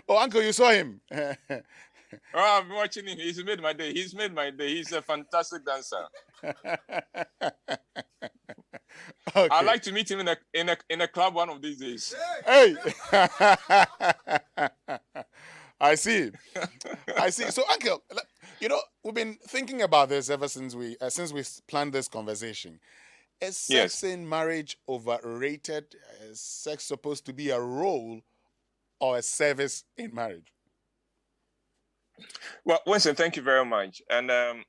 Oh, uncle, you saw him. Oh, I'm watching him. He's made my day. He's made my day. He's a fantastic dancer. I'd Okay. like to meet him in a club one of these days. Hey. I see. I see. So, uncle, we've been thinking about this ever since we planned this conversation. Is sex Yes. in marriage overrated? Is sex supposed to be a role or a service in marriage? Well, Winston, thank you very much. And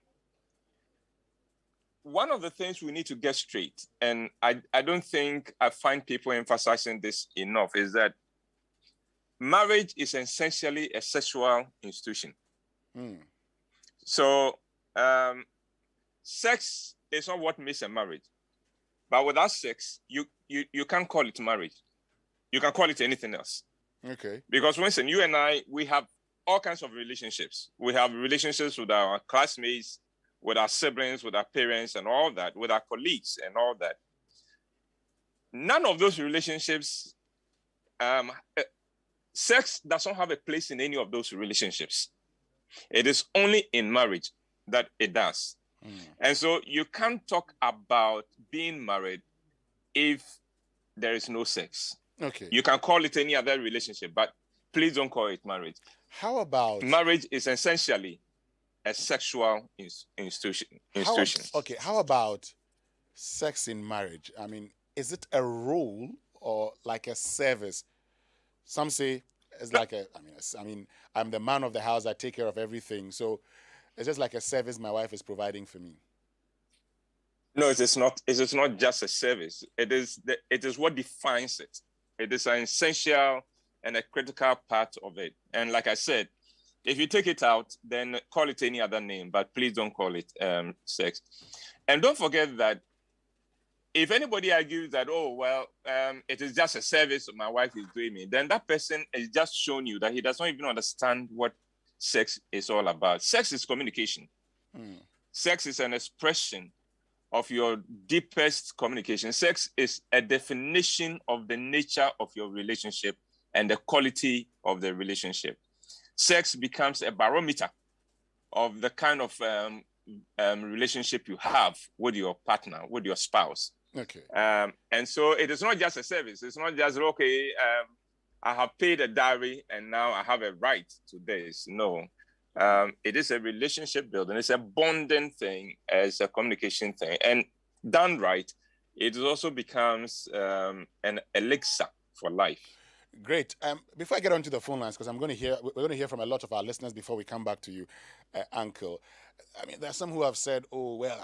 one of the things we need to get straight, and I don't think I find people emphasizing this enough, is that marriage is essentially a sexual institution. So sex is not what makes a marriage. But without sex, you can't call it marriage. You can call it anything else. Okay. Because, Winston, you and I, we have all kinds of relationships. We have relationships with our classmates, with our siblings, with our parents, and all that, with our colleagues, and all that. None of those relationships, sex doesn't have a place in any of those relationships. It is only in marriage that it does. And so you can't talk about being married if there is no sex. Okay. You can call it any other relationship, but please don't call it marriage. How about marriage is essentially a sexual institution. How about sex in marriage? I mean, is it a role or like a service? Some say it's like I'm the man of the house. I take care of everything. So it's just like a service my wife is providing for me. No, it is not. It is not just a service. It is what defines it. It is an essential and a critical part of it. And like I said, if you take it out, then call it any other name, but please don't call it sex. And don't forget that if anybody argues that, it is just a service my wife is doing me, then that person has just shown you that he does not even understand what sex is all about. Sex is communication. Sex is an expression of your deepest communication. Sex is a definition of the nature of your relationship and the quality of the relationship. Sex becomes a barometer of the kind of relationship you have with your partner, with your spouse. Okay. And so it is not just a service. It's not just, I have paid a dowry and now I have a right to this. No. It is a relationship building. It's a bonding thing. It's a communication thing. And done right, it also becomes an elixir for life. Great. Before I get onto the phone lines, because we're going to hear from a lot of our listeners before we come back to you, Uncle. I mean, there's some who have said, "Oh, well,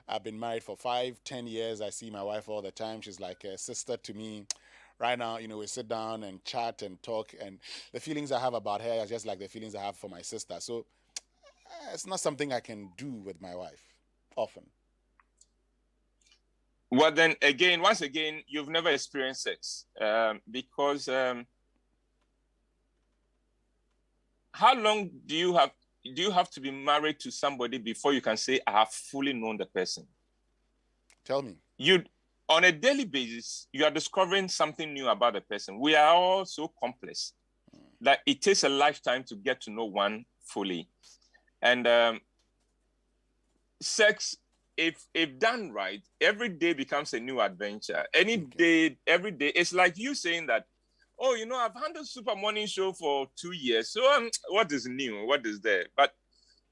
I've been married for 5-10 years. I see my wife all the time. She's like a sister to me." Right now, we sit down and chat and talk, and the feelings I have about her are just like the feelings I have for my sister. So it's not something I can do with my wife often. Well, then again, once again, you've never experienced sex because how long do you have to be married to somebody before you can say, I have fully known the person? Tell me. On a daily basis, you are discovering something new about the person. We are all so complex that it takes a lifetime to get to know one fully. And sex, if done right, every day becomes a new adventure. Every day, it's like you saying that, I've handled Super Morning Show for 2 years. So what is new? What is there? But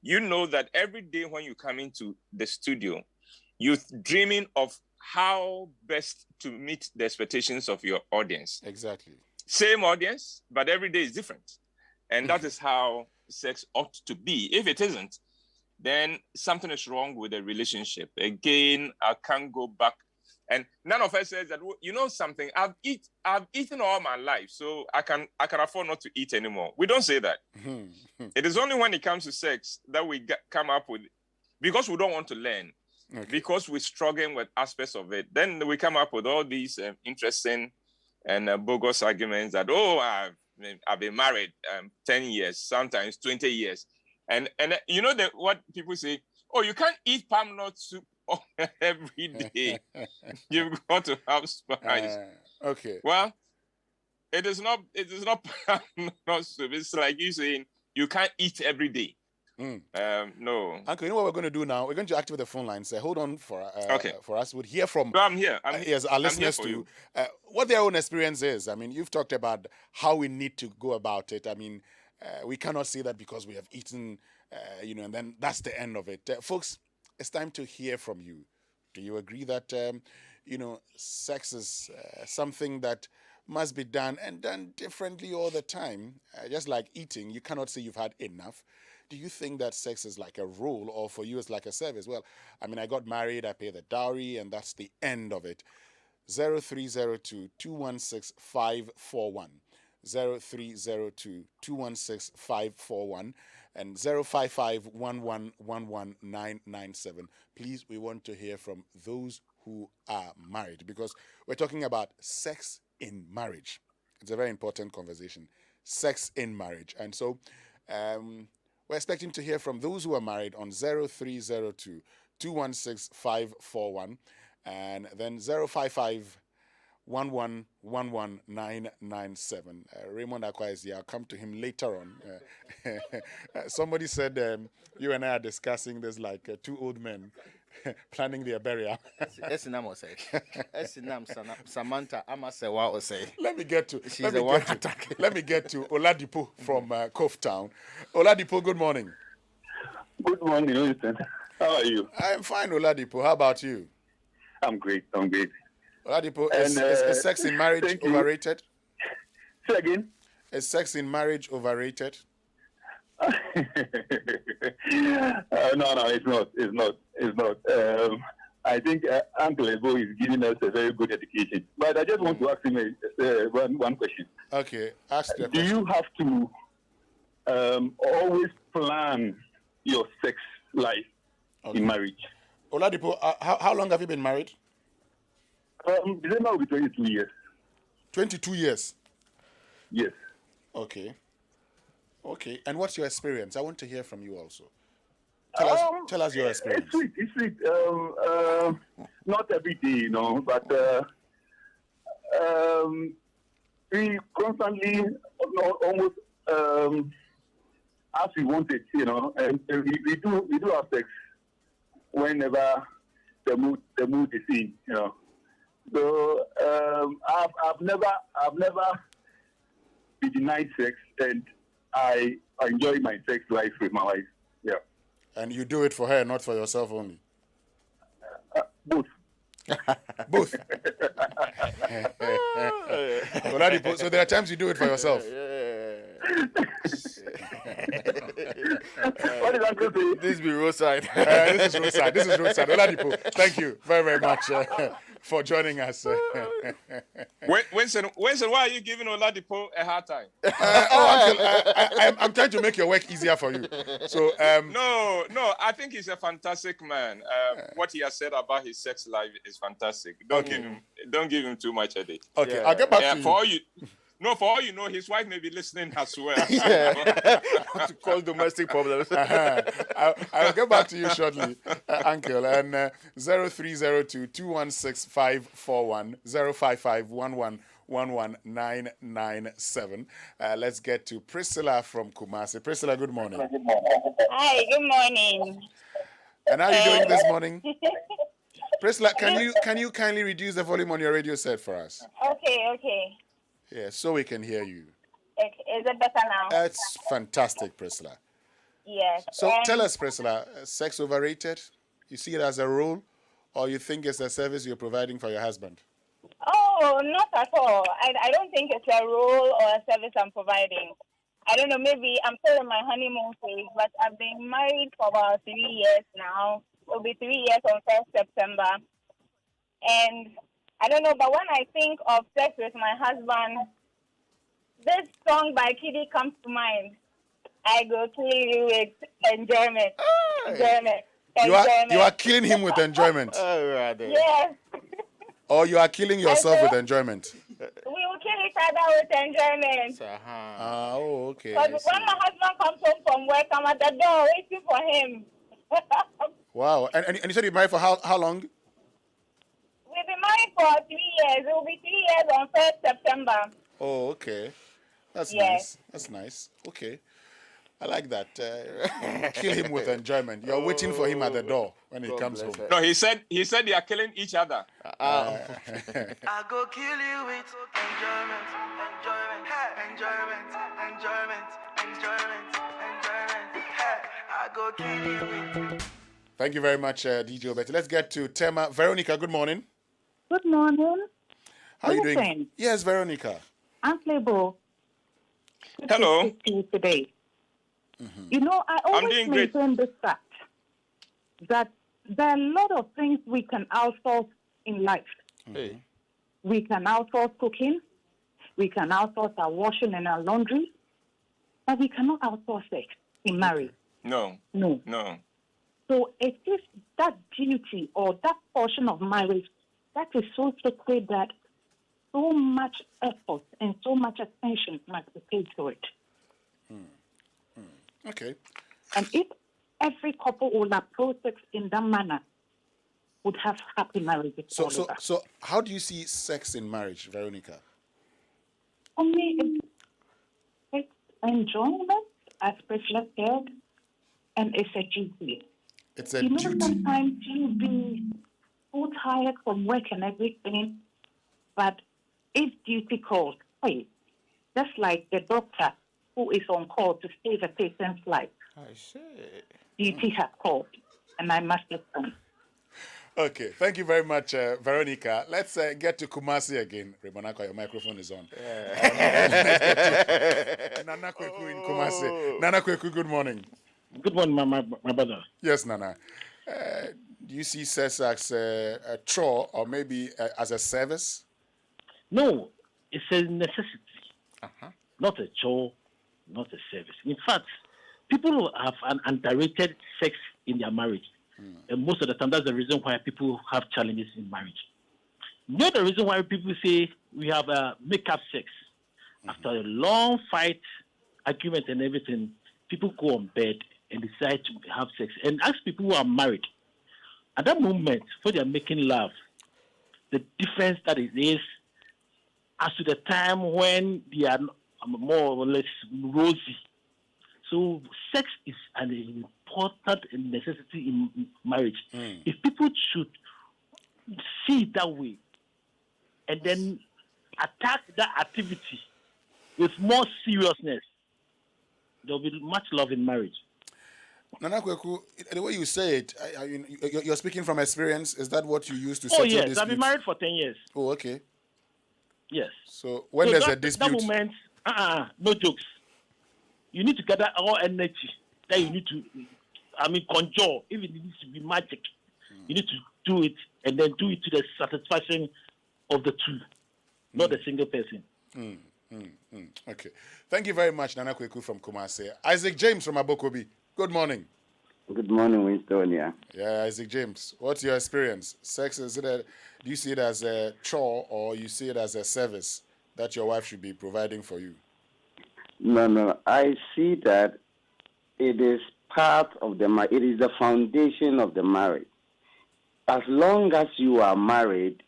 you know that every day when you come into the studio, you're dreaming of how best to meet the expectations of your audience. Exactly. Same audience, but every day is different. And that is how sex ought to be. If it isn't, then something is wrong with the relationship. Again, I can't go back. And none of us says that, something, I've eaten all my life, so I can afford not to eat anymore. We don't say that. It is only when it comes to sex that we come up with, because we don't want to learn. Okay. Because we're struggling with aspects of it, then we come up with all these interesting and bogus arguments that, I've been married 10 years, sometimes 20 years. And what people say, you can't eat palm nut soup every day. You've got to have spice. Okay. Well, It is not not soup. It's like you saying you can't eat every day. No. Uncle, you know what we're going to do now? We're going to activate the phone line. Say, hold on for us. We'll hear from No, I'm here. yes, our listeners I'm here to what their own experience is. I mean, you've talked about how we need to go about it. I mean, we cannot say that because we have eaten, and then that's the end of it. Folks, it's time to hear from you. Do you agree that, sex is something that must be done and done differently all the time? Just like eating, you cannot say you've had enough. Do you think that sex is like a role or for you it's like a service? Well, I mean, I got married, I pay the dowry, and that's the end of it. 0302 216 541. 0302 216 541 and 055 Please, we want to hear from those who are married because we're talking about sex in marriage. It's a very important conversation. Sex in marriage. And so we're expecting to hear from those who are married on 0302 216 541 and then 055 Raymond Akwa is here. I'll come to him later on. Somebody said you and I are discussing this like two old men planning their burial. Samantha Amasewa Osei. Let me get to Oladipo from Cove Town. Oladipo, good morning. Good morning, Winston. How are you? I'm fine, Oladipo. How about you? I'm great. Oladipo, is sex in marriage overrated? Say again? Is sex in marriage overrated? No, it's not. I think Uncle Ebo is giving us a very good education. But I just want to ask him one question. Okay, ask the question. Do you have to always plan your sex life in marriage? Oladipo, how long have you been married? December will be 22 years. 22 years? Yes. Okay. And what's your experience? I want to hear from you also. Tell us your experience. It's sweet. Not every day, but we constantly, almost as we want it, and we do have sex whenever the mood is in, So I've never been denied sex, and I enjoy my sex life with my wife. Yeah. And you do it for her, not for yourself only? Both. Both. So there are times you do it for yourself. What did Uncle say? This be roadside. This is roadside. Oladipo, thank you very, very much for joining us. Winston, why are you giving Oladipo a hard time? Uncle, I'm trying to make your work easier for you. So No, I think he's a fantastic man. What he has said about his sex life is fantastic. Don't give him too much headache. Okay, yeah. I'll get back to you. For all you know, his wife may be listening as well. To cause domestic problems. I'll get back to you shortly, Uncle. And 0302 216 541 055 1111997. Let's get to Priscilla from Kumasi. Priscilla, good morning. Hi, good morning. And how are you doing this morning? Priscilla, can you kindly reduce the volume on your radio set for us? Okay. Yeah, so we can hear you. Is it better now? That's fantastic, Priscilla. Yes. So tell us, Priscilla, sex overrated? You see it as a role, or you think it's a service you're providing for your husband? Oh, not at all. I don't think it's a role or a service I'm providing. I don't know, maybe I'm still in my honeymoon phase, but I've been married for about 3 years now. It'll be 3 years on 1st September. And I don't know, but when I think of sex with my husband, this song by Kiddy comes to mind. I go kill you with enjoyment. Enjoyment. You are killing him with enjoyment. Yes. Or you are killing yourself with enjoyment. We will kill each other with enjoyment. Okay. But when my husband comes home from work, I'm at the door waiting for him. Wow. And you said you're married for how long? We've been married for 3 years. It will be 3 years on 1st September. Oh, okay. That's Yes. nice. That's nice. Okay. I like that. Kill him with enjoyment. You're waiting for him at the door when he God comes bless home. her. No, he said they are killing each other. Ah, I go kill you with enjoyment, enjoyment, hey, enjoyment, enjoyment, enjoyment, enjoyment, hey, I go kill you with. Thank you very much, DJ Obeti. Let's get to Tema. Veronica, good morning. Good morning. How are you doing? Listen, Yes, Veronica. I'm Playbo. Good Hello. to speak to you today. You know, I always doing great. maintain this fact that there are a lot of things we can outsource in life. hey. We can outsource cooking. We can outsource our washing and our laundry. But we cannot outsource sex in marriage. No, No. no. So it is that duty or that portion of marriage that is so sacred that so much effort and so much attention must be paid to it. Okay. And if every couple would approach sex in that manner, would have happy marriages all over. So how do you see sex in marriage, Veronica? For me, it's enjoyment, as Priscilla said, and it's a duty. It's a You know, duty. sometimes you'll be so tired from work and everything, but if duty calls, hey, just like the doctor who is on call to save a patient's life, I see. duty has called, and I must listen. Okay, thank you very much, Veronica. Let's get to Kumasi again. Remonaka, your microphone is on. Nana Kweku in Kumasi. Nana Kweku, good morning. Good morning, my brother. Yes, Nana. Do you see sex as a chore or maybe as a service? No, it's a necessity, not a chore, not a service. In fact, people have an underrated sex in their marriage. And most of the time, that's the reason why people have challenges in marriage. Not the reason why people say we have a make-up sex. After a long fight, argument, and everything, people go on bed and decide to have sex. And ask people who are married, at that moment, when they are making love, the difference that it is as to the time when they are more or less rosy. So sex is an important necessity in marriage. If people should see it that way and then attack that activity with more seriousness, there will be much love in marriage. Nana Kweku, the way you say it, you're speaking from experience. Is that what you use to Oh, settle yes. disputes? I've been married for 10 years. Oh, okay. Yes. So when So there's a that dispute... moment, no jokes. You need to gather all energy that you need to, conjure. If it needs to be magic, you need to do it and then do it to the satisfaction of the two, not a single person. Okay. Thank you very much, Nana Kweku from Kumasi. Isaac James from Abokobi. Good morning. Good morning, Winstonia. Yeah, Isaac James. What's your experience? Sex, do you see it as a chore or you see it as a service that your wife should be providing for you? No. I see that it is part of the marriage. It is the foundation of the marriage. As long as you are married,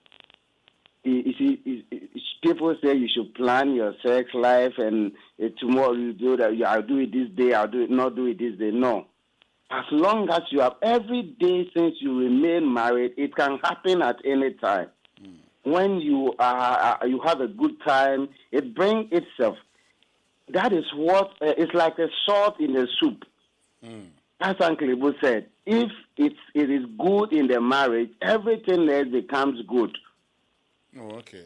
people say you should plan your sex life and tomorrow you do that. I'll do it this day. I'll not do it this day. No. As long as you have every day since you remain married, it can happen at any time. When you have a good time, it brings itself. That is what it's like a salt in the soup. As Uncle Ibu said, if it is good in the marriage, everything else becomes good. Oh, okay.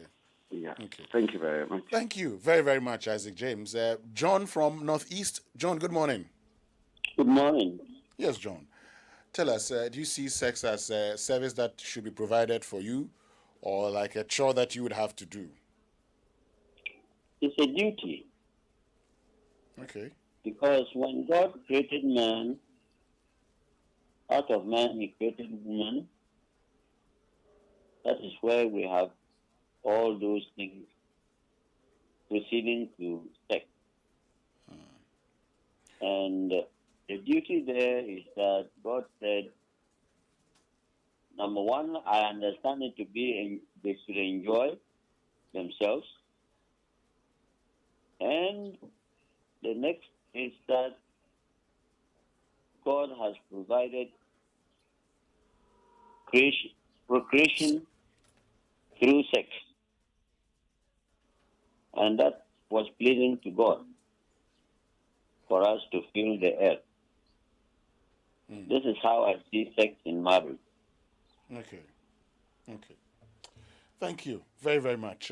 Yeah. Okay. Thank you very much. Thank you very, very much, Isaac James. John from Northeast. John, good morning. Good morning. Yes, John. Tell us, do you see sex as a service that should be provided for you or like a chore that you would have to do? It's a duty. Okay. Because when God created man, out of man he created woman. That is where we have all those things proceeding to sex. And the duty there is that God said, number one, I understand it to be they should enjoy themselves. And the next is that God has provided procreation through sex. And that was pleasing to God for us to fill the earth. This is how I see sex in marriage. Okay. Thank you very, very much,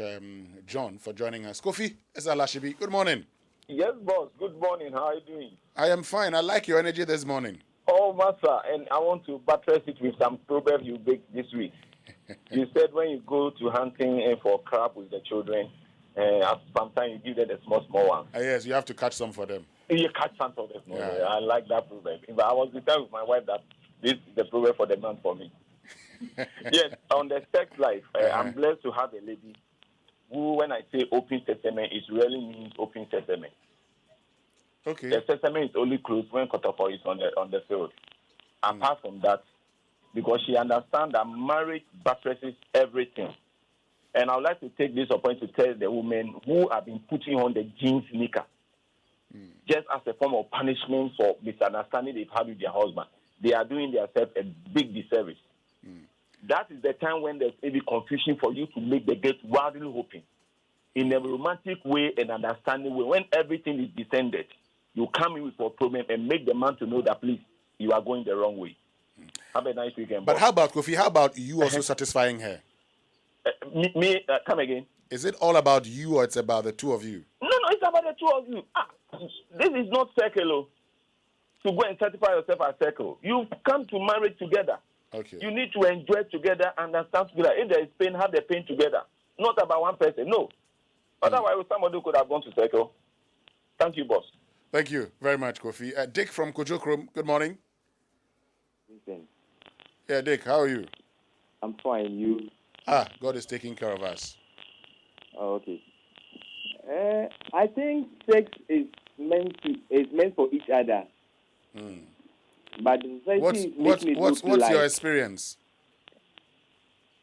John, for joining us. Kofi Esalashibi, good morning. Yes, boss. Good morning. How are you doing? I am fine. I like your energy this morning. Oh, master. And I want to buttress it with some proverbs you baked this week. You said when you go to hunting for crab with the children, sometimes you give them the small ones. Yes, you have to catch some for them. You catch some for them. Yeah. I like that proverb. But I was discussing with my wife that this is the proverb for the month for me. Yes, on the sex life, I'm blessed to have a lady who, when I say open sesame, it really means open sesame. Okay. The sesame is only closed when Kotoko is on the field. Apart from that, because she understands that marriage buttresses everything. And I would like to take this opportunity to tell the women who have been putting on the jeans knicker, just as a form of punishment for misunderstanding they've had with their husband. They are doing themselves a big disservice. That is the time when there's maybe confusion for you to make the gate wildly open. In a romantic way and understanding way, when everything is descended, you come in with a problem and make the man to know that, please, you are going the wrong way. Have a nice weekend. But how about, Kofi, how about you also satisfying her? Come again. Is it all about you or it's about the two of you? No, it's about the two of you. This is not circle. To go and certify yourself as circle. You come to marriage together. Okay. You need to enjoy together, understand together. If there is pain, have the pain together. Not about one person. No. Otherwise, somebody could have gone to circle. Thank you, boss. Thank you very much, Kofi. Dick from Kojokrom, good morning. Listen. Yeah, Dick, how are you? I'm fine. You? God is taking care of us. Oh, okay. I think sex is meant for each other. But the society what's your experience?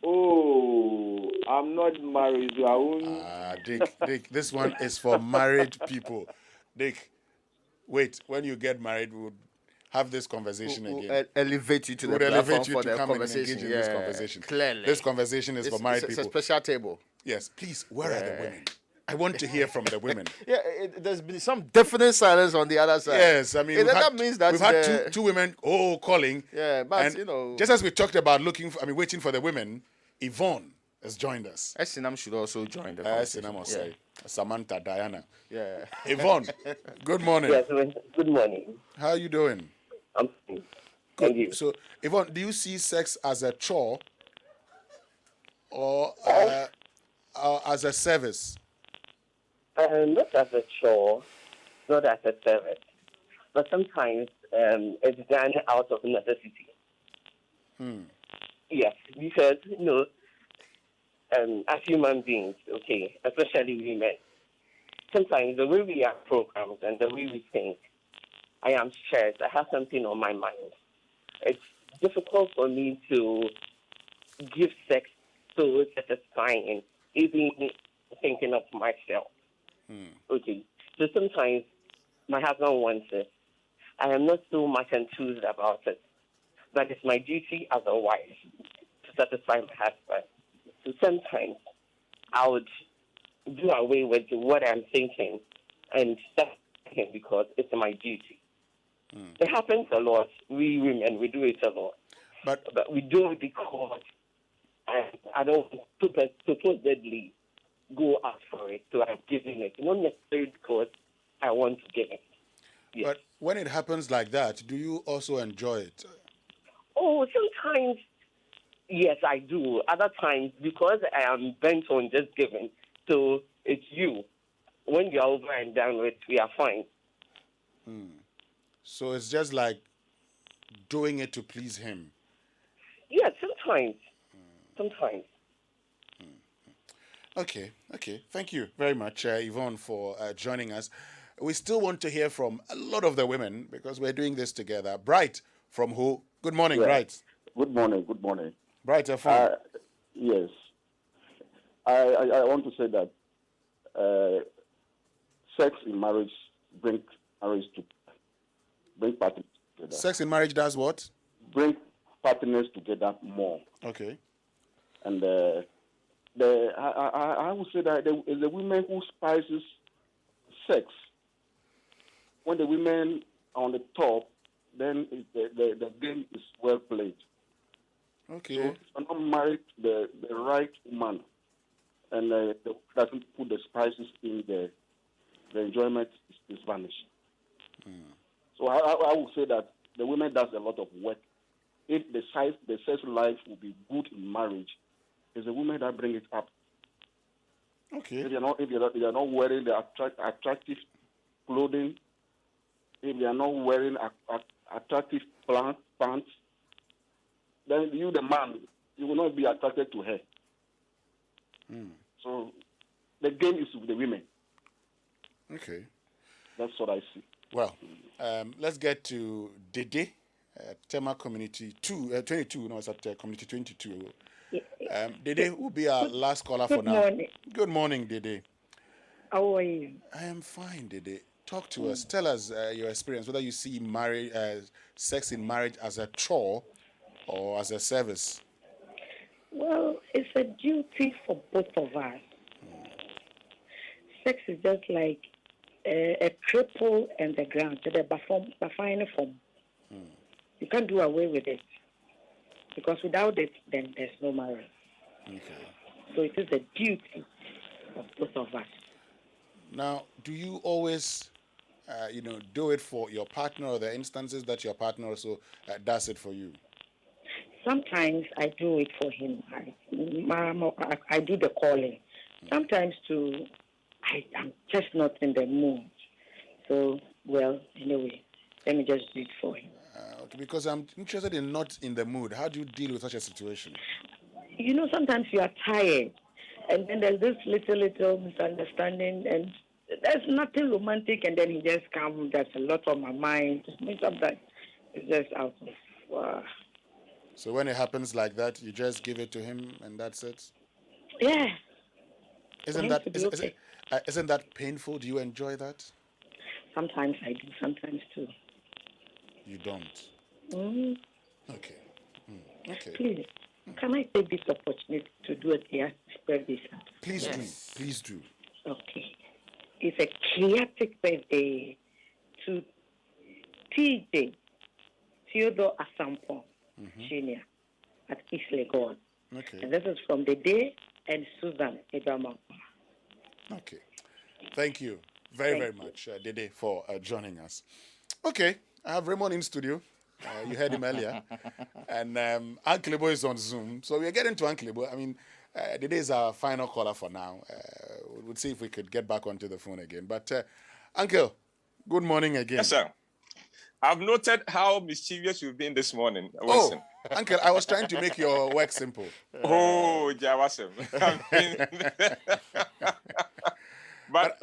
Oh, I'm not married, so I won't. Dick, this one is for married people. Dick, wait, when you get married, we'll have this conversation again. Elevate you to the platform for the come conversation. And engage in this conversation. Clearly. This conversation is for married people. It's a special table. Yes, please, where are the women? I want to hear from the women. Yeah, there's been some definite silence on the other side. Yes, I mean, that means that we've had two women calling. Yeah, but and just as we talked about waiting for the women, Yvonne has joined us. Sinam should also join the conversation. Sinam must say. Samantha, Diana. Yeah. Yvonne, good morning. Yes, good morning. How are you doing? I'm fine. Good. Thank you. So, Yvonne, do you see sex as a chore or as a service? Not as a chore, not as a service, but sometimes it's done out of necessity. Yes, because, as human beings, okay, especially women, sometimes the way we are programmed and the way we think, I am stressed, I have something on my mind. It's difficult for me to give sex so satisfying, even thinking of myself. Okay, so sometimes my husband wants it. I am not so much enthused about it, but it's my duty as a wife to satisfy my husband. So sometimes I would do away with what I'm thinking and start him because it's my duty. It happens a lot. We women, we do it a lot. But we do it because I don't supposedly go out for it, so I'm giving it. Not necessarily because I want to give it. Yes. But when it happens like that, do you also enjoy it? Oh, sometimes, yes, I do. Other times, because I am bent on just giving, so it's you. When you're over and done with, we are fine. So it's just like doing it to please him. Yeah, sometimes. Sometimes. Okay. Thank you very much, Yvonne, for joining us. We still want to hear from a lot of the women because we're doing this together. Bright from who? Good morning, Bright. Good morning. Bright, FM. Yes. I want to say that sex in marriage brings marriage to bring partners together. Sex in marriage does what? Bring partners together more. Okay. And I would say that the women who spices sex. When the women are on the top, then the game is well played. Okay. So if you're not married to the right woman, and doesn't put the spices in the enjoyment is vanishing. So I would say that the woman does a lot of work. If the sex life will be good in marriage, it's the woman that bring it up. Okay. If you're not wearing the attractive clothing, if they are not wearing attractive pants, then you, the man, you will not be attracted to her. So the game is with the women. Okay. That's what I see. Well, let's get to Dede, Tema Community 22. No, it's at Community 22. Dede will be our last caller for now. Morning. Good morning, Dede. How are you? I am fine, Dede. Talk to us. Tell us your experience, whether you see sex in marriage as a chore or as a service. Well, it's a duty for both of us. Sex is just like a cripple and the ground. So the final form. You can't do away with it. Because without it, then there's no marriage. Okay. So it is a duty of both of us. Now, do you always, do it for your partner, or the instances that your partner also does it for you? Sometimes I do it for him. I do the calling. Sometimes too, I'm just not in the mood. So, well, anyway, let me just do it for him. Okay, because I'm interested in not in the mood. How do you deal with such a situation? Sometimes you are tired, and then there's this little misunderstanding, and there's nothing romantic, and then he just comes. There's a lot on my mind. Sometimes it's just out of. So when it happens like that, you just give it to him, and that's it. Yeah. Isn't that painful? Do you enjoy that? Sometimes I do. Sometimes too. You don't. Okay. Okay. Please, can I take this opportunity to do it here? Please do. Please do. Okay. It's a chaotic birthday to TJ Theodore Asampon Jr. at East Legon. Okay. And this is from the day and Susan Ebama. Okay. Thank you very much, Dede, for joining us. Okay. I have Raymond in studio. You heard him earlier. And Uncle Lebo is on Zoom. So we're getting to Uncle Lebo. I mean, Dede is our final caller for now. We'll see if we could get back onto the phone again. But, Uncle, good morning again. Yes, sir. I've noted how mischievous you've been this morning. Wilson. Oh, Uncle, I was trying to make your work simple. Oh, Jawasem. But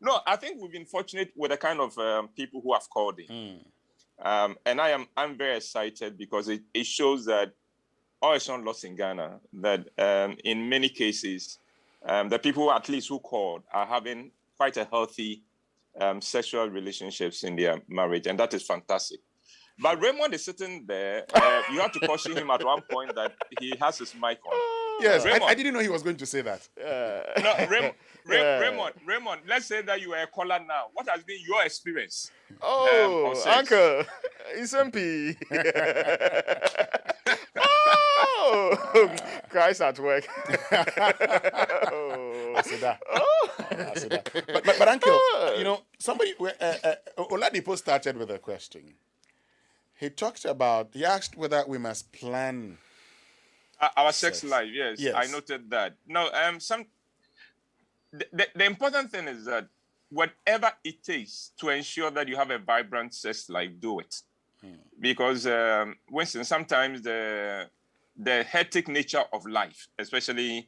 no, I think we've been fortunate with the kind of people who have called in. And I'm very excited because it shows that all is not lost in Ghana, that in many cases, the people at least who called are having quite a healthy sexual relationships in their marriage, and that is fantastic. But Raymond is sitting there. You have to caution him at one point that he has his mic on. Yes, I didn't know he was going to say that. No, Raymond, let's say that you are a caller now. What has been your experience? Oh, Uncle, it's MP. Oh, Christ at work. I said that. But Uncle, somebody, Oladipo started with a question. He asked whether we must plan our sex life. Yes, I noted that. No, the important thing is that whatever it takes to ensure that you have a vibrant sex life, do it. Because, Winston, sometimes the hectic nature of life, especially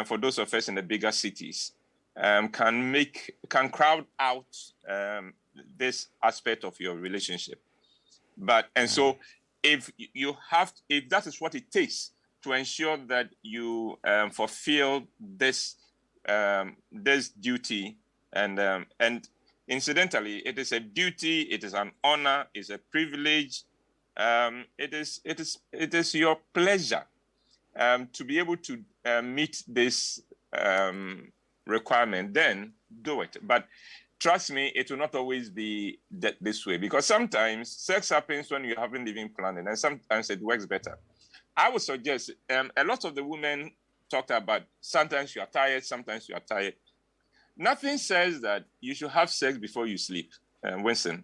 for those of us in the bigger cities, can crowd out this aspect of your relationship. So if that is what it takes to ensure that you fulfill this this duty, and incidentally, it is a duty, it is an honor, it's a privilege. It is your pleasure to be able to meet this requirement. Then do it. But trust me, it will not always be this way, because sometimes sex happens when you haven't even planned it, and sometimes it works better. I would suggest a lot of the women talked about sometimes you are tired, sometimes you are tired. Nothing says that you should have sex before you sleep, Winston.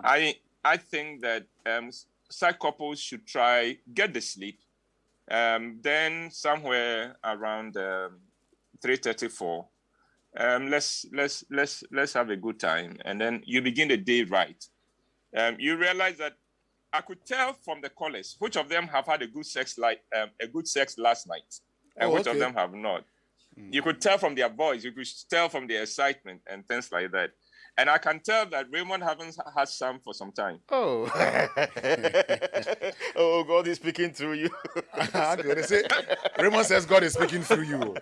I think that such couples should try get the sleep. Then somewhere around 3:34, let's have a good time, and then you begin the day right. You realize that I could tell from the callers which of them have had a good sex last night, and which of them have not. You could tell from their voice, you could tell from their excitement and things like that. And I can tell that Raymond hasn't had some for some time. Oh. Oh, God is speaking through you. Raymond says God is speaking through you.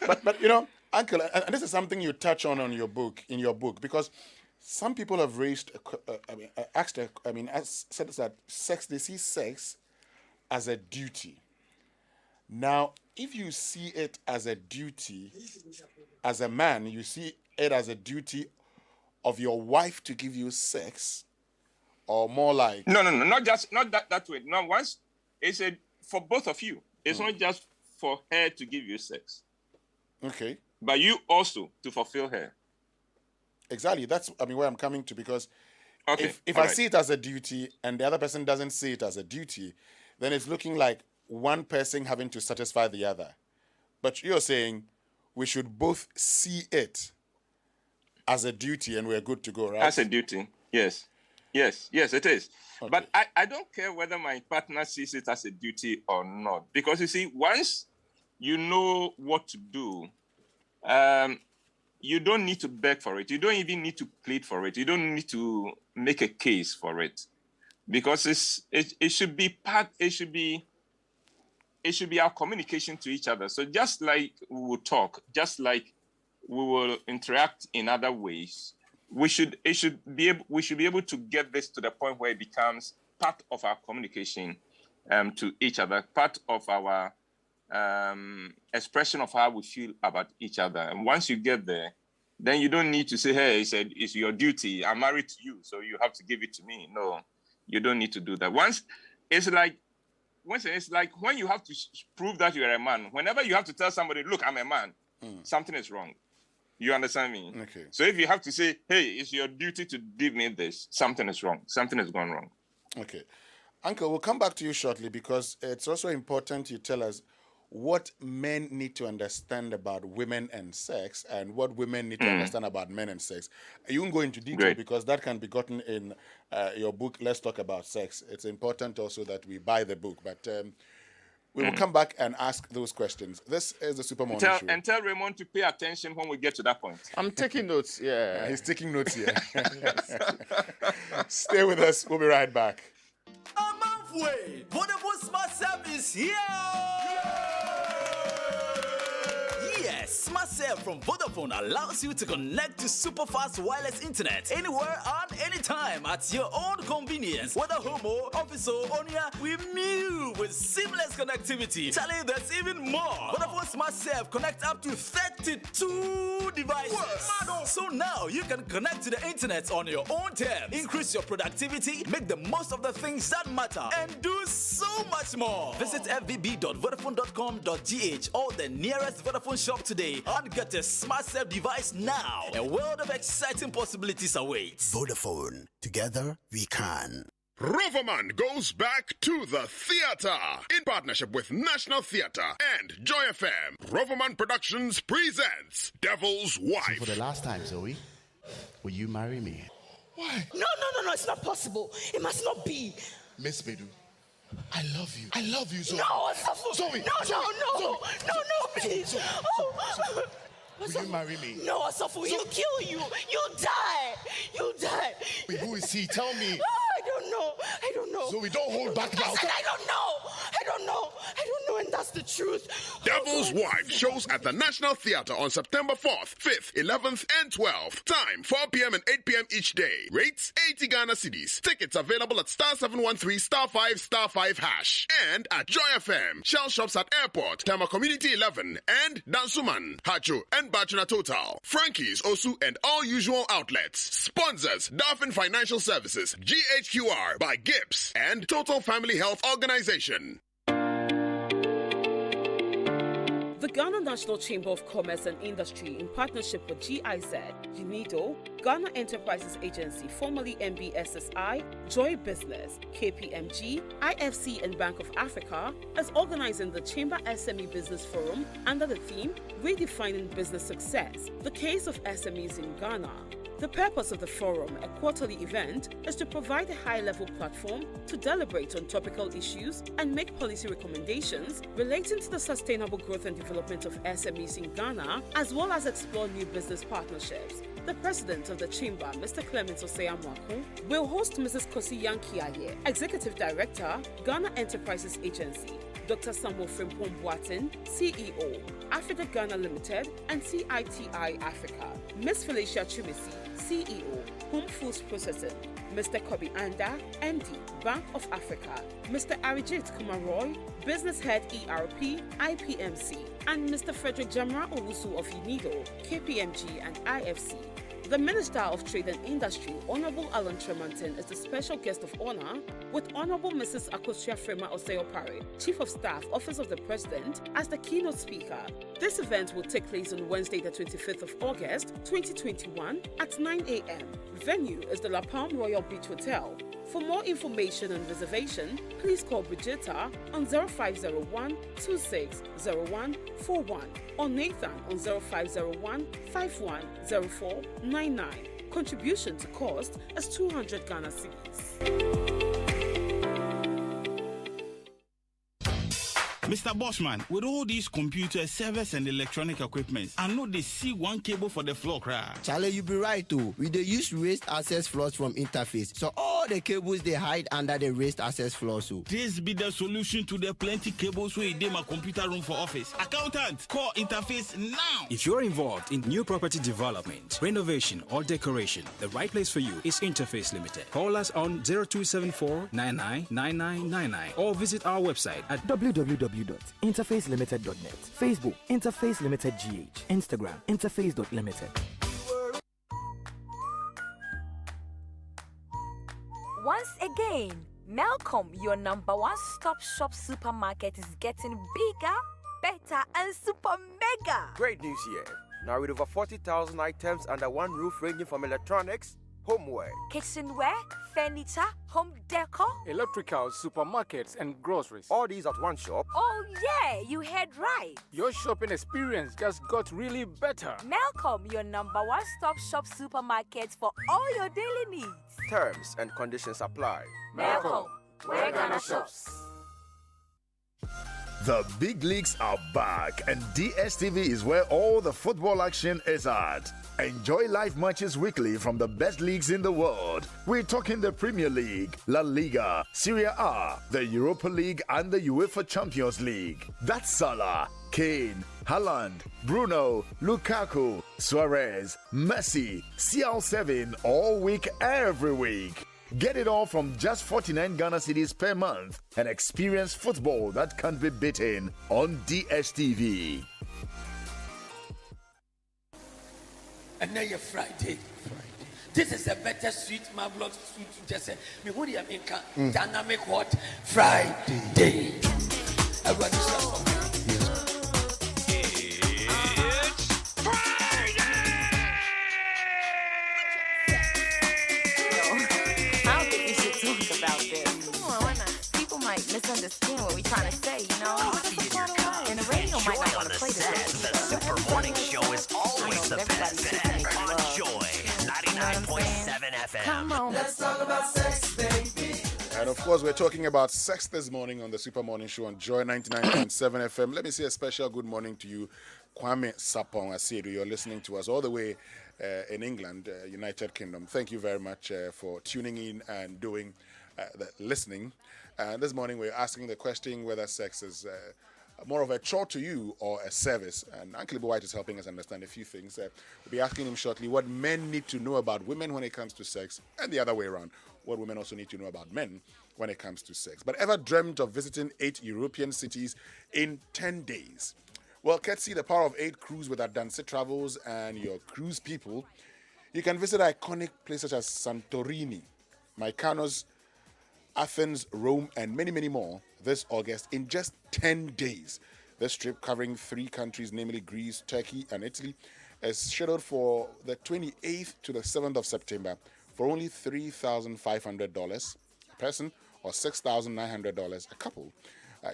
But you know, Uncle, and this is something you touch on in your book, because some people have said that sex, they see sex as a duty. Now, if you see it as a duty, as a man, you see it as a duty of your wife to give you sex, or more like... No, not that way. No, once it's for both of you. It's not just for her to give you sex. Okay. But you also to fulfill her. Exactly. That's where I'm coming to, because if I see it as a duty and the other person doesn't see it as a duty, then it's looking like one person having to satisfy the other. But you're saying we should both see it as a duty and we're good to go, right? As a duty, yes. Yes, it is. Okay. But I don't care whether my partner sees it as a duty or not. Because you see, once you know what to do, you don't need to beg for it. You don't even need to plead for it. You don't need to make a case for it. Because it should be our communication to each other. So just like we will talk, just like we will interact in other ways, we should be able to get this to the point where it becomes part of our communication to each other, part of our expression of how we feel about each other. And once you get there, then you don't need to say, hey, it's your duty. I'm married to you, so you have to give it to me. No, you don't need to do that. It's like when you have to prove that you're a man, whenever you have to tell somebody, look, I'm a man, something is wrong. You understand me? Okay. So if you have to say, hey, it's your duty to give me this, something is wrong. Something has gone wrong. Okay. Uncle, we'll come back to you shortly, because it's also important you tell us what men need to understand about women and sex, and what women need to understand about men and sex. You won't go into detail because that can be gotten in your book, Let's Talk About Sex. It's important also that we buy the book, but we will come back and ask those questions. This is the Super Morning Show. And tell Raymond to pay attention when we get to that point. I'm taking notes, yeah. He's taking notes here. Stay with us. We'll be right back. I'm halfway. Vodafone Smart Service here. Yes, Smart Serve from Vodafone allows you to connect to super fast wireless internet anywhere and anytime at your own convenience. Whether home or office or on your, we move with seamless connectivity. Tell you there's even more. Vodafone Smart Serve connect up to 32 devices. What? So now you can connect to the internet on your own terms, increase your productivity, make the most of the things that matter, and do so much more. Visit fbb.vodafone.com.gh or the nearest Vodafone shop today and get a Smart Serve device now. A world of exciting possibilities awaits. Vodafone. Together we can. Roverman goes back to the theater in partnership with National Theatre and Joy FM. Roverman Productions presents Devil's Wife. So for the last time, Zoe, will you marry me? Why? No, it's not possible. It must not be. Miss Bedu, I love you. I love you, Zoe. No, Zoe. No, please. Will you marry me? No, Asafu, he'll kill you. You'll die. Wait, who is he? Tell me. I don't know. Zoe, don't hold back now. I don't know. and that's the truth. Devil's Wife shows at the National Theatre on September 4th, 5th, 11th, and 12th. Time 4 p.m. and 8 p.m. each day. Rates 80 Ghana cedis. Tickets available at *713*5*5# and at Joy FM, Shell Shops at Airport, Tama Community 11, and Dansuman, Hacho, and Bachuna Total. Frankie's, Osu, and all usual outlets. Sponsors: Dolphin Financial Services, GHQR by Gibbs, and Total Family Health Organization. The Ghana National Chamber of Commerce and Industry, in partnership with GIZ, UNIDO, Ghana Enterprises Agency, formerly MBSSI, Joy Business, KPMG, IFC, and Bank of Africa, is organizing the Chamber SME Business Forum under the theme Redefining Business Success, the Case of SMEs in Ghana. The purpose of the forum, a quarterly event, is to provide a high-level platform to deliberate on topical issues and make policy recommendations relating to the sustainable growth and development of SMEs in Ghana, as well as explore new business partnerships. The president of the chamber, Mr. Clement Osei-Amwako, will host Mrs. Kosi Yankiaye, Executive Director, Ghana Enterprises Agency, Dr. Samuel Frimpong Boatin, CEO, Africa Ghana Limited, and CITI Africa, Ms. Felicia Chumisi, CEO, Home Foods Processing, Mr. Kobi Anda, MD, Bank of Africa, Mr. Arijit Kumaroy, Business Head ERP, IPMC, and Mr. Frederick Jamra Owusu of UNIDO, KPMG, and IFC. The Minister of Trade and Industry, Honorable Alan Tremonton, is the special guest of honor, with Honorable Mrs. Akosua Frema Osei-Opare, Chief of Staff, Office of the President, as the keynote speaker. This event will take place on Wednesday, the 25th of August, 2021, at 9 a.m. Venue is the La Palm Royal Beach Hotel. For more information and reservation, please call Brigitta on 0501 260141 or Nathan on 0501 510499. Contribution to cost is 200 Ghana cedis. Mr. Bossman, with all these computers, servers, and electronic equipment, I know they see one cable for the floor cry. Charlie, you be right too. We dey use raised access floors from interface, so all the cables they hide under the raised access floors. So this be the solution to the plenty cables where they my computer room for office. Accountant, call interface now. If you're involved in new property development, renovation, or decoration, the right place for you is Interface Limited. Call us on 0274 999999 or visit our website at www.interfacelimited.net. Facebook, Interface Limited GH. Instagram, interface.limited. Once again, Malcolm, your number one stop-shop supermarket, is getting bigger, better, and super mega. Great news here. Now with over 40,000 items under one roof, ranging from electronics, homeware, kitchenware, furniture, home decor, electricals, supermarkets, and groceries. All these at one shop. Oh yeah, you heard right. Your shopping experience just got really better. Malcolm, your number one stop-shop supermarket for all your daily needs. Terms and conditions apply. Malcolm, where Ghana shops. The big leagues are back, and DSTV is where all the football action is at. Enjoy live matches weekly from the best leagues in the world. We're talking the Premier League, La Liga, Serie A, the Europa League, and the UEFA Champions League. That's Salah, Kane, Haaland, Bruno, Lukaku, Suarez, Messi, CR7 all week, every week. Get it all from just 49 Ghana cedis per month and experience football that can't be beaten on DSTV. And now you're Friday. This is a better sweet, marvelous sweet. Just say, me what do you mean? Dynamic what? Friday. Everybody shout for me. Misunderstand what we're trying to say, you know? And the radio might not want to play this. The Super Morning Show is always the best on Joy 99.7 FM. Come on, let's talk about sex, baby. And of course, we're talking about sex this morning on the Super Morning Show on Joy 99.7 FM. Let me say a special good morning to you, Kwame Sapong Asiedu. You're listening to us all the way in England, United Kingdom. Thank you very much for tuning in and doing the listening. This morning we're asking the question whether sex is more of a chore to you or a service. And Uncle Ibu White is helping us understand a few things. We'll be asking him shortly what men need to know about women when it comes to sex, and the other way around, what women also need to know about men when it comes to sex. But ever dreamt of visiting 8 European cities in 10 days? Well, courtesy the Power of 8 cruise with Adanse Travels and your cruise people, you can visit iconic places such as Santorini, Mykonos, Athens, Rome, and many, many more this August in just 10 days. This trip, covering 3 countries, namely Greece, Turkey, and Italy, is scheduled for the 28th to the 7th of September for only $3,500 a person or $6,900 a couple.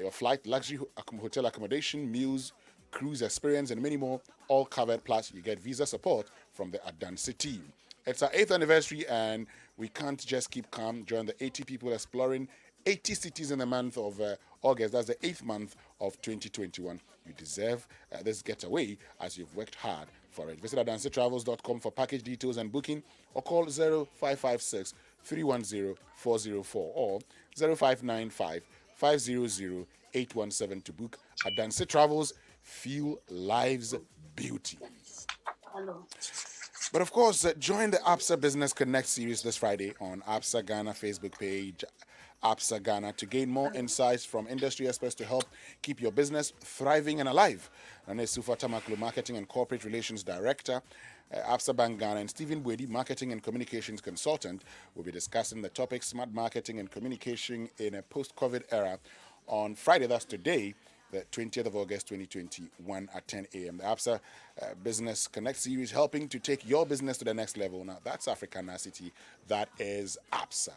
Your flight, luxury hotel accommodation, meals, cruise experience, and many more, all covered. Plus, you get visa support from the Adanse team. It's our 8th anniversary, and we can't just keep calm. Join the 80 people exploring 80 cities in the month of August. That's the 8th month of 2021. You deserve this getaway as you've worked hard for it. Visit AdanseTravels.com for package details and booking, or call 0556 310 404 or 0595 500 817 to book. Adanse Travels, feel life's beauty. Hello. But of course, join the ABSA Business Connect series this Friday on ABSA Ghana Facebook page, ABSA Ghana, to gain more insights from industry experts to help keep your business thriving and alive. Nane Sufa Tamaklo, Marketing and Corporate Relations Director, ABSA Bank Ghana, and Stephen Bwedi, Marketing and Communications Consultant, will be discussing the topic Smart Marketing and Communication in a Post-COVID Era on Friday, that's today, the 20th of August 2021 at 10 a.m. The ABSA Business Connect series, helping to take your business to the next level. Now, that's Africanacity. That is ABSA.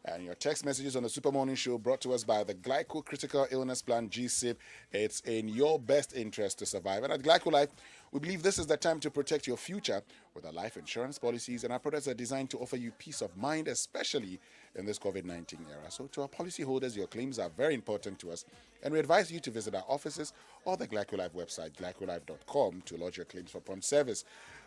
And your text messages on the Super Morning Show brought to us by the Glyco Critical Illness Plan, GSIP. It's in your best interest to survive. And at Glyco Life, we believe this is the time to protect your future with our life insurance policies, and our products are designed to offer you peace of mind, especially in this COVID-19 era. So to our policyholders, your claims are very important to us, and we advise you to visit our offices or the Glyco Life website, glycolife.com, to lodge your claims for prompt service.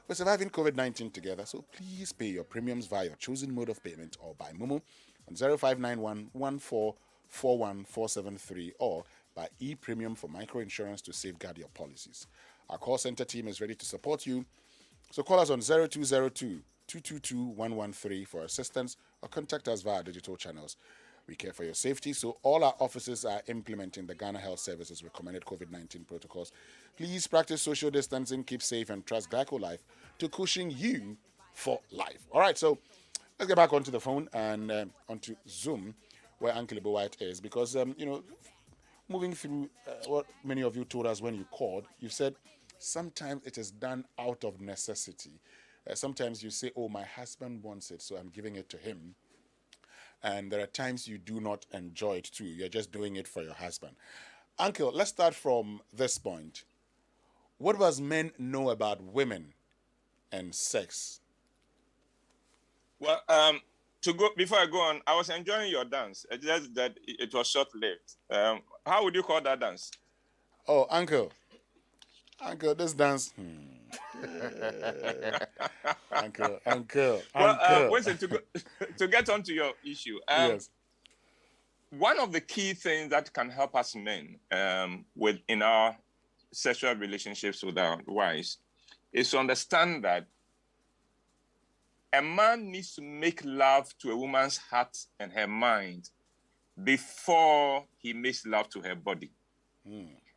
We're surviving COVID-19 together, so please pay your premiums via your chosen mode of payment or by Momo on 0591 1441473 or by e-premium for microinsurance to safeguard your policies. Our call center team is ready to support you, so call us on 0202 222 113 for assistance or contact us via digital channels. We care for your safety, so all our offices are implementing the Ghana Health Services recommended COVID-19 protocols. Please practice social distancing, keep safe, and trust Glyco Life to cushion you for life. All right, so let's get back onto the phone and onto Zoom, where Uncle Ibu White is, because, moving through what many of you told us when you called, you said sometimes it is done out of necessity. Sometimes you say, oh, my husband wants it, so I'm giving it to him. And there are times you do not enjoy it too. You're just doing it for your husband. Uncle, let's start from this point. What does men know about women and sex? Well, before I go on, I was enjoying your dance. It's just that it was short-lived. How would you call that dance? Oh, Uncle, this dance. Uncle. Well, listen, to get onto your issue, yes. One of the key things that can help us men in our sexual relationships with our wives is to understand that a man needs to make love to a woman's heart and her mind before he makes love to her body.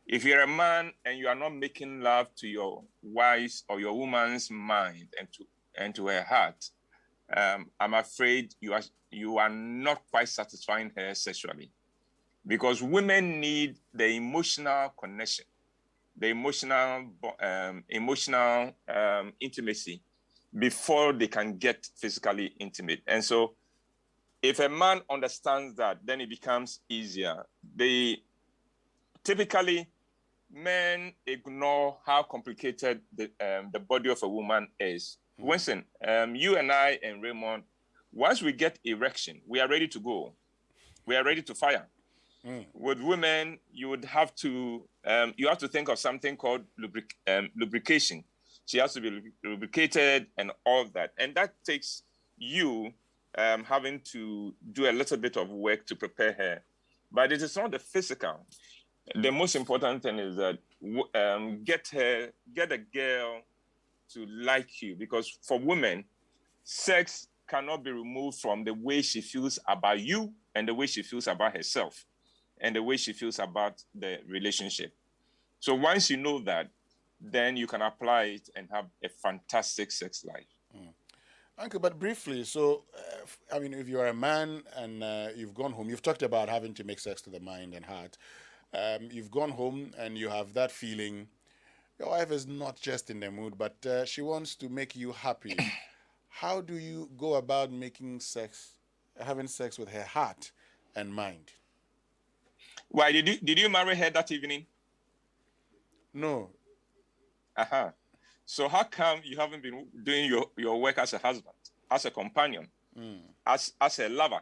If you're a man and you are not making love to your wife's or your woman's mind and to her heart, I'm afraid you are not quite satisfying her sexually, because women need the emotional connection, the emotional intimacy before they can get physically intimate. And so if a man understands that, then it becomes easier. Typically, men ignore how complicated the body of a woman is. Winston, you and I and Raymond, once we get erection, we are ready to go. We are ready to fire. With women, you have to think of something called lubrication. She has to be lubricated and all that. And that takes you having to do a little bit of work to prepare her. But it is not the physical. The most important thing is that get a girl to like you, because for women, sex cannot be removed from the way she feels about you and the way she feels about herself and the way she feels about the relationship. So once you know that, then you can apply it and have a fantastic sex life. Uncle, but briefly, so, I mean, if you're a man and you've gone home, you've talked about having to make sex to the mind and heart. You've gone home and you have that feeling, your wife is not just in the mood, but she wants to make you happy. How do you go about having sex with her heart and mind? Why, did you marry her that evening? No. Uh-huh. So how come you haven't been doing your work as a husband, as a companion, as a lover?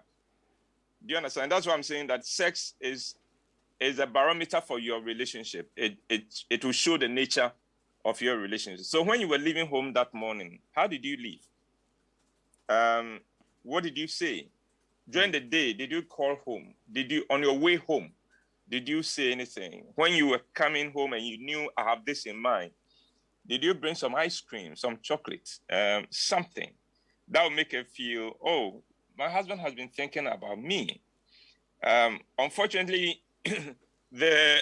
Do you understand? That's why I'm saying that sex is a barometer for your relationship. It will show the nature of your relationship. So when you were leaving home that morning, how did you leave? What did you say? During the day, did you call home? On your way home, did you say anything? When you were coming home and you knew I have this in mind, did you bring some ice cream, some chocolate, something that would make her feel, oh, my husband has been thinking about me? Unfortunately, the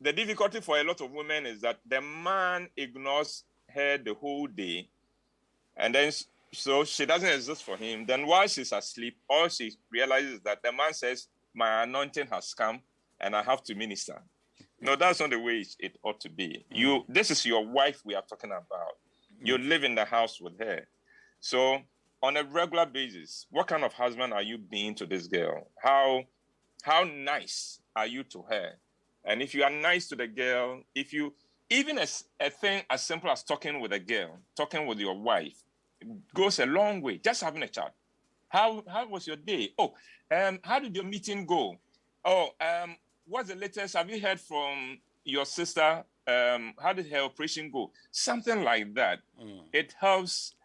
difficulty for a lot of women is that the man ignores her the whole day, and then so she doesn't exist for him. Then while she's asleep, all she realizes is that the man says, my anointing has come and I have to minister. No, that's not the way it ought to be. This is your wife we are talking about. You live in the house with her. So on a regular basis, what kind of husband are you being to this girl? How nice are you to her? And if you are nice to the girl, even a thing as simple as talking with a girl, talking with your wife, goes a long way. Just having a chat. How was your day? Oh, how did your meeting go? Oh, what's the latest? Have you heard from your sister? How did her operation go? Something like that. It helps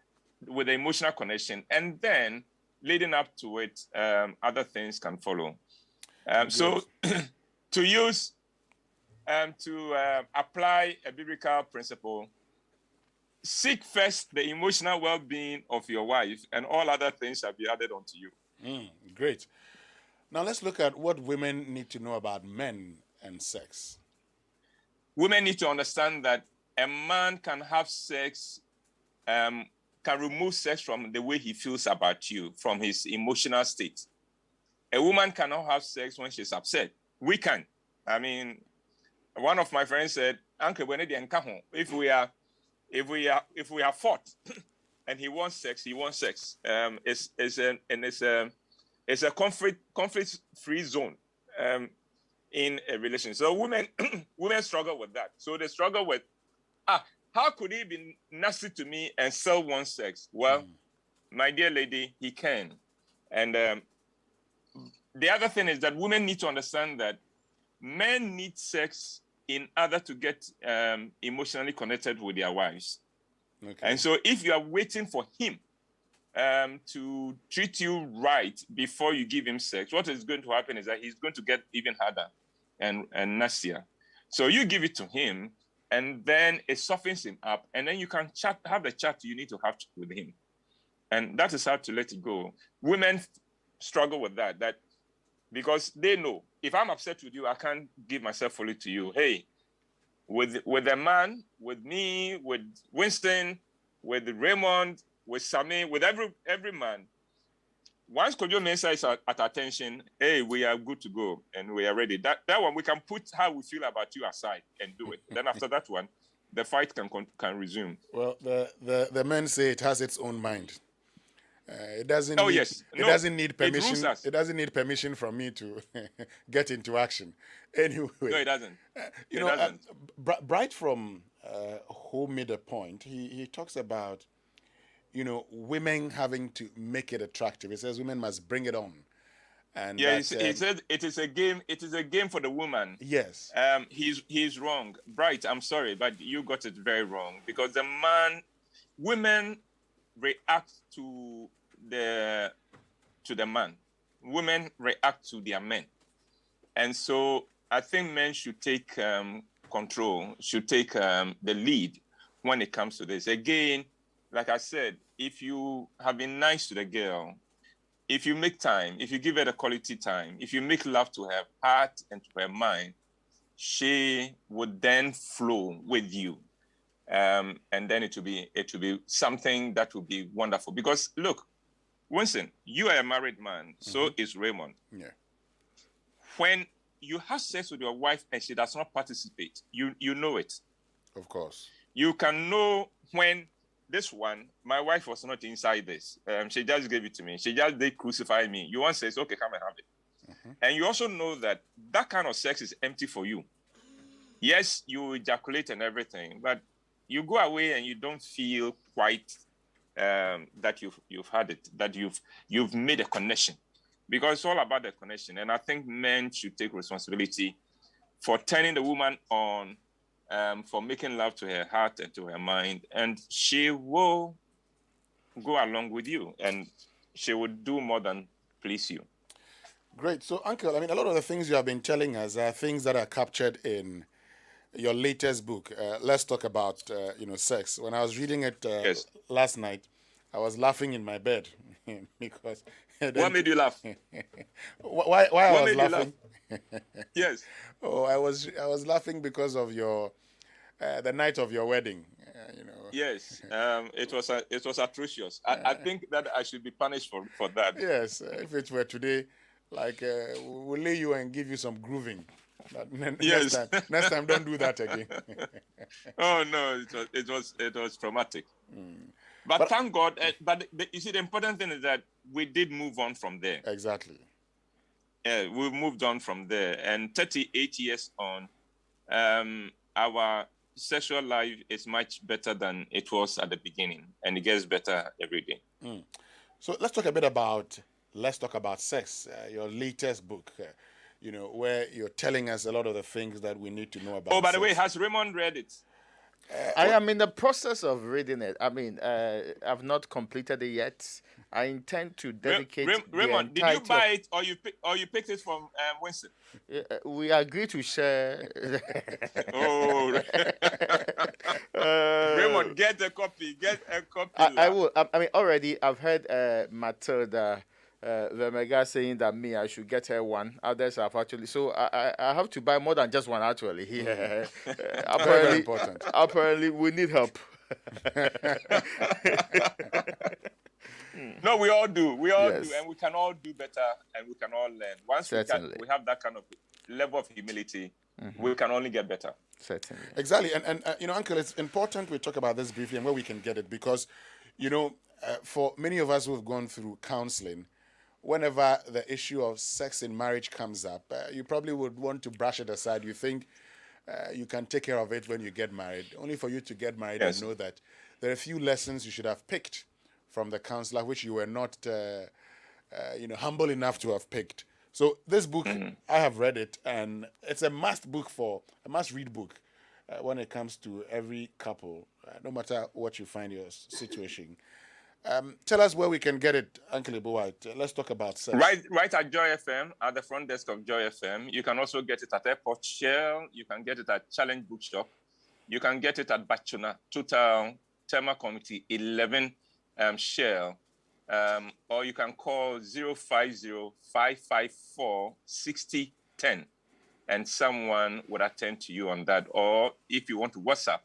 with the emotional connection. And then leading up to it, other things can follow. So to apply a biblical principle, seek first the emotional well-being of your wife, and all other things shall be added unto you. Great. Now let's look at what women need to know about men and sex. Women need to understand that a man can have sex, can remove sex from the way he feels about you, from his emotional state. A woman cannot have sex when she's upset. We can. I mean, one of my friends said, Uncle, if we are fought and he wants sex, he wants sex. It's a conflict-free zone in a relationship. So women struggle with that. So they struggle with, how could he be nasty to me and still want sex? Well, my dear lady, he can. And the other thing is that women need to understand that men need sex in order to get emotionally connected with their wives. Okay. And so if you are waiting for him to treat you right before you give him sex, what is going to happen is that he's going to get even harder and nastier. So you give it to him, and then it softens him up, and then you can have the chat you need to have with him. And that is how to let it go. Women struggle with that because they know, if I'm upset with you, I can't give myself fully to you. Hey, with a man, with me, with Winston, with Raymond, with Sammy, with every man, once Kojo Mensah is at attention, hey, we are good to go and we are ready. That one, we can put how we feel about you aside and do it. Then after that one, the fight can resume. Well, the men say it has its own mind. It doesn't. It doesn't need permission. It doesn't need permission from me to get into action. Anyway, no, it doesn't. Bright from Home made a point. He talks about, women having to make it attractive. He says women must bring it on. And he said it is a game. It is a game for the woman. Yes. He's wrong. Bright, I'm sorry, but you got it very wrong, because women react to the man. Women react to their men. And so I think men should take control, should take the lead when it comes to this. Again, like I said, if you have been nice to the girl, if you make time, if you give her the quality time, if you make love to her heart and to her mind, she would then flow with you. And then it will be something that will be wonderful. Because look, Winston, you are a married man, so is Raymond. Yeah. When you have sex with your wife and she does not participate, you know it. Of course. You can know when this one, my wife was not inside this. She just gave it to me. She just did crucify me. You want sex? Okay, come and have it. And you also know that that kind of sex is empty for you. Yes, you ejaculate and everything, but you go away and you don't feel quite that you've had it, that you've made a connection, because it's all about the connection. And I think men should take responsibility for turning the woman on, for making love to her heart and to her mind, and she will go along with you, and she will do more than please you. Great. So, Uncle, I mean, a lot of the things you have been telling us are things that are captured in your latest book. Let's talk about, sex. When I was reading it last night, I was laughing in my bed because. What made you laugh? Why I was laughing? Yes. Oh, I was laughing because of your the night of your wedding. Yes. It was atrocious. I think that I should be punished for that. Yes. If it were today, like we'll lay you and give you some grooving. Yes. Next time, don't do that again. Oh no, it was traumatic. But thank God. But you see, the important thing is that we did move on from there. Exactly. Yeah, we moved on from there, and 38 years on, our sexual life is much better than it was at the beginning, and it gets better every day. So let's talk a bit about sex. Your latest book. Where you're telling us a lot of the things that we need to know about. Oh, by the sex. way, has Raymond read it? I am in the process of reading it. I mean, I've not completed it yet. I intend to dedicate. Raymond, did you buy it or you picked it from Winston? We agreed to share. Oh, Raymond, get a copy. I will. I mean, already I've heard Matilda. Vemega saying that I should get her one. Others have actually, so I have to buy more than just one actually. Very important. Apparently, we need help. No, we all do. We all do, and we can all do better, and we can all learn. Once we have that kind of level of humility, we can only get better. Certainly. Exactly, and Uncle, it's important we talk about this briefly and where we can get it, because, for many of us who have gone through counseling, whenever the issue of sex in marriage comes up, you probably would want to brush it aside. You think you can take care of it when you get married, only for you to get married and know that there are a few lessons you should have picked from the counselor, which you were not, humble enough to have picked. So this book, I have read it, and it's a must-read book when it comes to every couple, no matter what you find your situation. Tell us where we can get it, Uncle Ibuwhite. Let's talk about sex. Right at Joy FM, at the front desk of Joy FM. You can also get it at Airport Shell. You can get it at Challenge Bookshop. You can get it at Bachuna, Total, Tema Committee, 11 Shell. Or you can call 050-554-6010, and someone would attend to you on that. Or if you want to WhatsApp,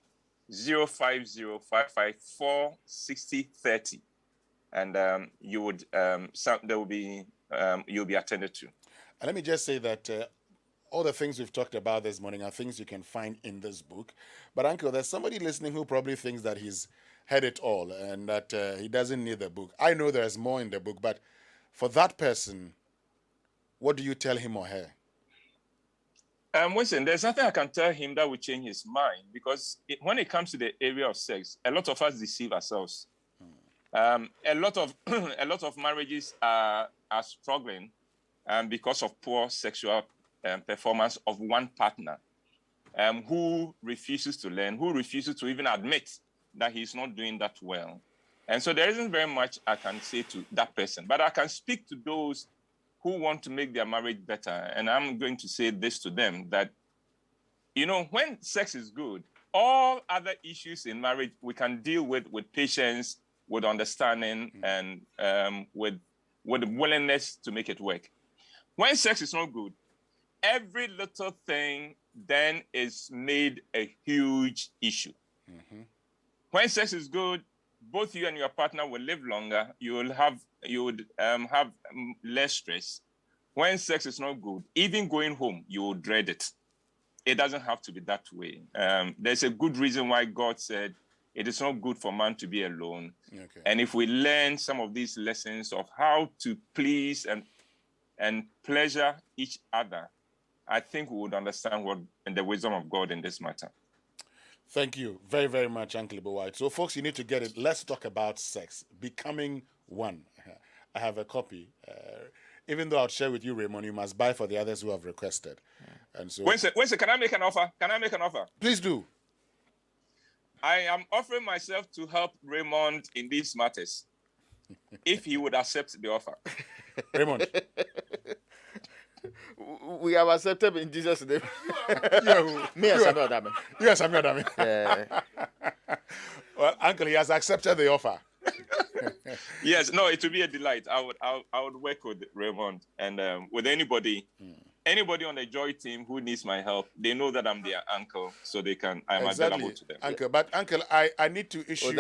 050-554-6030. And you would you'll be attended to. And let me just say that all the things we've talked about this morning are things you can find in this book. But Uncle, there's somebody listening who probably thinks that he's had it all and that he doesn't need the book. I know there's more in the book, but for that person, what do you tell him or her? Listen, there's nothing I can tell him that will change his mind, because when it comes to the area of sex, a lot of us deceive ourselves. A lot of marriages are struggling because of poor sexual performance of one partner who refuses to learn, who refuses to even admit that he's not doing that well. And so there isn't very much I can say to that person, but I can speak to those who want to make their marriage better. And I'm going to say this to them, that, when sex is good, all other issues in marriage we can deal with patience, with understanding, and with willingness to make it work. When sex is not good, every little thing then is made a huge issue. Mm-hmm. When sex is good, both you and your partner will live longer. You would have less stress. When sex is not good, even going home, you will dread it. It doesn't have to be that way. There's a good reason why God said it is not good for man to be alone. Okay. And if we learn some of these lessons of how to please and pleasure each other, I think we would understand the wisdom of God in this matter. Thank you very, very much, Uncle White. So, folks, you need to get it. Let's talk about sex. Becoming one. I have a copy. Even though I'll share with you, Raymond, you must buy for the others who have requested. And so, Wednesday, can I make an offer? Please do. I am offering myself to help Raymond in these matters, if he would accept the offer. Raymond. We have accepted in Jesus' name. Me and Samuel Adami. You and Samuel Adami. Yeah. Well, Uncle, he has accepted the offer. Yes, no, it will be a delight. I would work with Raymond and with anybody on the Joy team who needs my help. They know that I'm their uncle, so I'm available to them. Uncle, but Uncle, I need to issue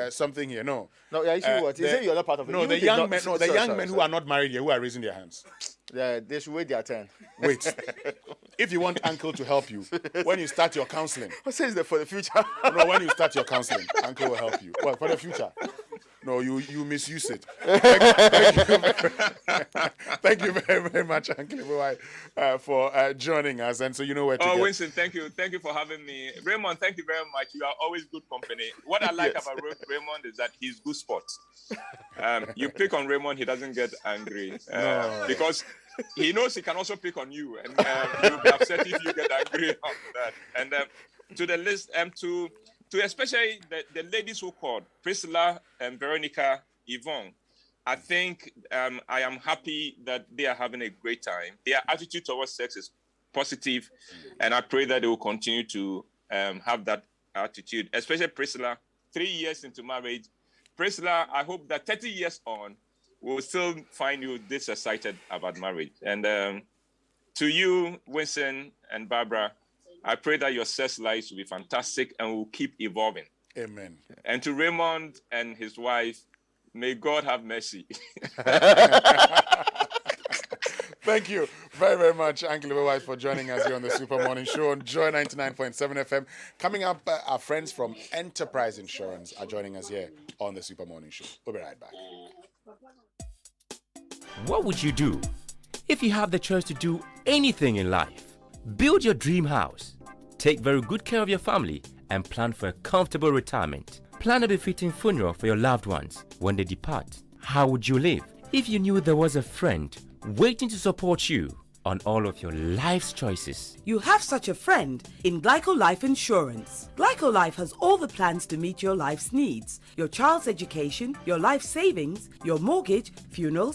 something here. No, issue what? You say you're not part of it. No, the young men who are not married here, who are raising their hands. Yeah, they should wait their turn. Wait. If you want Uncle to help you, when you start your counseling. What says that for the future? No, when you start your counseling, Uncle will help you. Well, for the future. No, you misuse it. Thank you very, very much, Uncle Ibuwai, for joining us. And so you know where to go. Winston, thank you. Thank you for having me. Raymond, thank you very much. You are always good company. What I like about Raymond is that he's good sport. You pick on Raymond, he doesn't get angry. Because he knows he can also pick on you. And he'll be upset if you get angry on that. And to the list, to especially the ladies who called, Priscilla and Veronica, Yvonne, I think I am happy that they are having a great time. Their attitude towards sex is positive, and I pray that they will continue to have that attitude, especially Priscilla, 3 years into marriage. Priscilla, I hope that 30 years on, we'll still find you this excited about marriage. And to you, Winston and Barbara, I pray that your sex lives will be fantastic and will keep evolving. Amen. And to Raymond and his wife, may God have mercy. Thank you very, very much, Uncle Ibuwai, for joining us here on the Super Morning Show on Joy 99.7 FM. Coming up, our friends from Enterprise Insurance are joining us here on the Super Morning Show. We'll be right back. What would you do if you have the choice to do anything in life? Build your dream house, take very good care of your family, and plan for a comfortable retirement. Plan a befitting funeral for your loved ones when they depart. How would you live if you knew there was a friend waiting to support you on all of your life's choices? You have such a friend in Glyco Life Insurance. Glyco Life has all the plans to meet your life's needs. Your child's education, your life savings, your mortgage, funerals,